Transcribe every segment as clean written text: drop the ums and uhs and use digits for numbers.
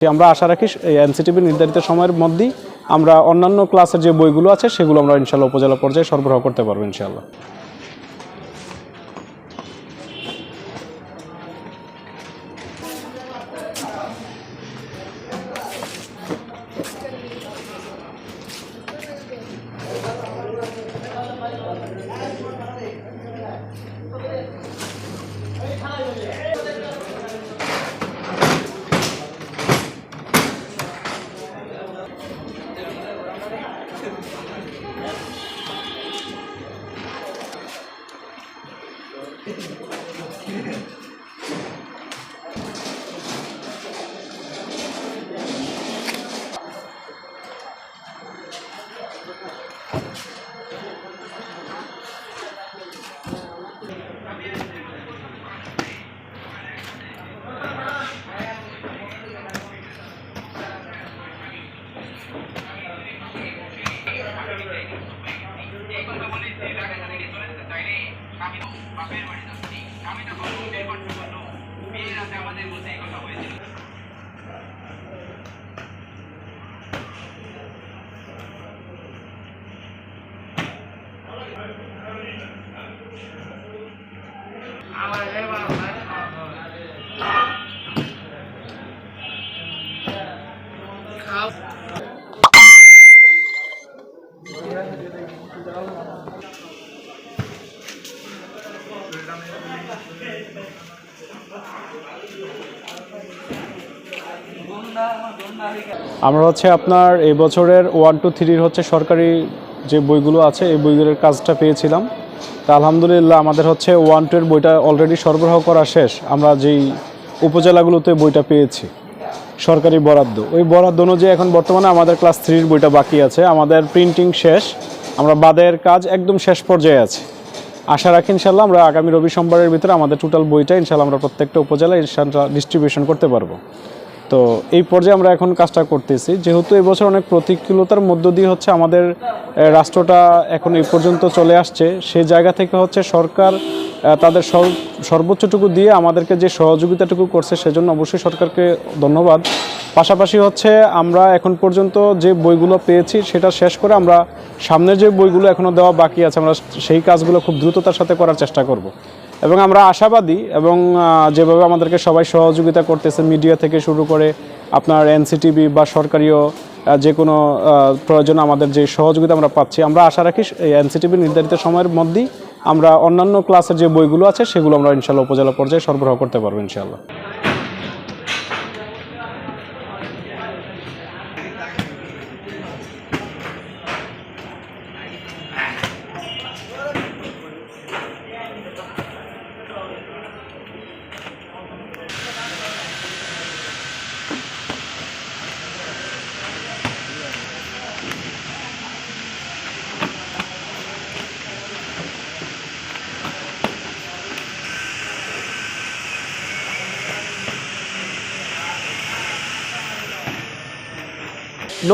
আমরা আশা রাখি এই এনসিটিভি নির্ধারিত সময়ের মধ্যেই আমরা অন্যান্য ক্লাসের যে বইগুলো আছে সেগুলো আমরা ইনশাআল্লাহ উপজেলা পর্যায়ে সরবরাহ করতে পারবো ইনশাআল্লাহ। আমরা আপনার এই বছরের 1 to 3 সরকারি যে বইগুলো আছে এই বইগুলোর কাজটা পেয়েছিলাম। তা আলহামদুলিল্লাহ আমাদের 1, 2 এর বইটা অলরেডি সরবরাহ করা শেষ। আমরা যেই উপজেলাগুলোতে বইটা পেয়েছি সরকারি বরাদ্দ, ওই বরাদ্দ অনুযায়ী এখন বর্তমানে আমাদের ক্লাস 3 বইটা বাকি আছে। আমাদের প্রিন্টিং শেষ, আমরা বাদের কাজ একদম শেষ পর্যায়ে আছে। আশা রাখি ইনশাআল্লাহ আমরা আগামী রবি সোমবারের ভিতরে আমাদের টোটাল বইটা ইনশাআল্লাহ আমরা প্রত্যেকটা উপজেলায় ডিস্ট্রিবিউশন করতে পারবো। তো এই পর্যায়ে আমরা এখন কাজটা করতেছি। যেহেতু এই বছর অনেক প্রতিকূলতার মধ্য দিয়ে আমাদের রাষ্ট্রটা এখন এই পর্যন্ত চলে আসছে, সেই জায়গা থেকে সরকার তাদের সর্বোচ্চটুকু দিয়ে আমাদেরকে যে সহযোগিতাটুকু করছে সেজন্য অবশ্যই সরকারকে ধন্যবাদ। পাশাপাশি আমরা এখন পর্যন্ত যে বইগুলো পেয়েছি সেটা শেষ করে আমরা সামনের যে বইগুলো এখনও দেওয়া বাকি আছে আমরা সেই কাজগুলো খুব দ্রুততার সাথে করার চেষ্টা করব। এবং আমরা আশাবাদী, এবং যেভাবে আমাদেরকে সবাই সহযোগিতা করতেছে মিডিয়া থেকে শুরু করে আপনার এনসিটিভি বা সরকারিও যে কোনো প্রয়োজনে আমাদের যে সহযোগিতা আমরা পাচ্ছি, আমরা আশা রাখি এই এনসিটিভি নির্ধারিত সময়ের মধ্যেই আমরা অন্যান্য ক্লাসের যে বইগুলো আছে সেগুলো আমরা ইনশাআল্লাহ উপজেলা পর্যায়ে সরবরাহ করতে পারবো ইনশাআল্লাহ।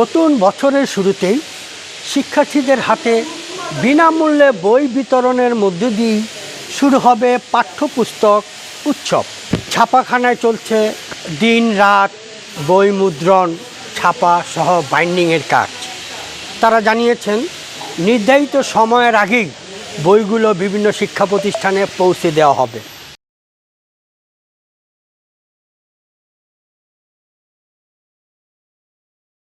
নতুন বছরের শুরুতেই শিক্ষার্থীদের হাতে বিনামূল্যে বই বিতরণের মধ্য দিয়েই শুরু হবে পাঠ্যপুস্তক উৎসব। ছাপাখানায় চলছে দিন রাত বই মুদ্রণ, ছাপা সহ বাইন্ডিংয়ের কাজ। তারা জানিয়েছেন নির্ধারিত সময়ের আগেই বইগুলো বিভিন্ন শিক্ষা প্রতিষ্ঠানে পৌঁছে দেওয়া হবে।